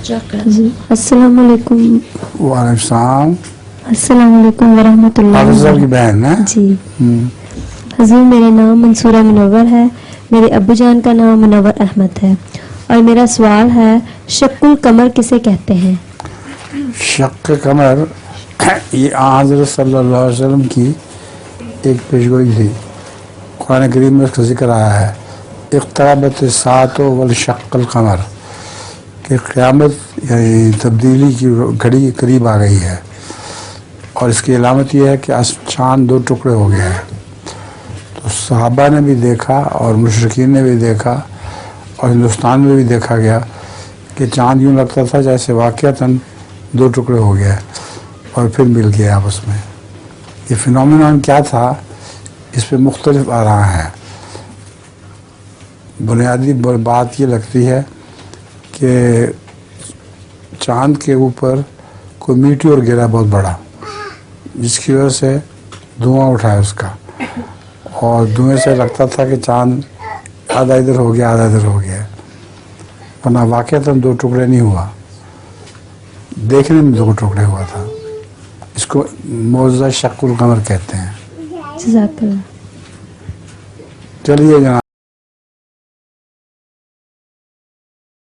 جی السلام علیکم. وعلیکم السلام. السلام علیکم ورحمۃ اللہ. حافظ صاحب کی بہن ہے. جی حضور میرا نام منصورہ منور ہے. میرے ابو جان کا نام منور احمد ہے اور میرا سوال ہے شق القمر کسے کہتے ہیں؟ شق قمر یہ حضرت صلی اللہ علیہ وسلم کی ایک پیشگوئی تھی. قرآن کریم میں اس کا ذکر آیا ہے اقتربت الساعۃ وانشق القمر کہ قیامت یعنی تبدیلی کی گھڑی قریب آ گئی ہے. اور اس کی علامت یہ ہے کہ چاند دو ٹکڑے ہو گیا ہے. تو صحابہ نے بھی دیکھا اور مشرکین نے بھی دیکھا اور ہندوستان میں بھی دیکھا گیا کہ چاند یوں لگتا تھا جیسے واقعتاً دو ٹکڑے ہو گیا اور پھر مل گیا آپس میں. یہ فینومینون کیا تھا اس پہ مختلف آراء ہیں. بنیادی بات یہ لگتی ہے کہ چاند کے اوپر کوئی میٹیور گرا بہت بڑا جس کی وجہ سے دھواں اٹھا اس کا اور دھوئیں سے لگتا تھا کہ چاند آدھا ادھر ہو گیا آدھا ادھر ہو گیا ورنہ واقعتاً دو ٹکڑے نہیں ہوا. دیکھنے میں دو ٹکڑے ہوا تھا. اس کو معجزہ شق القمر کہتے ہیں. جزاک اللہ. چلیے جناب.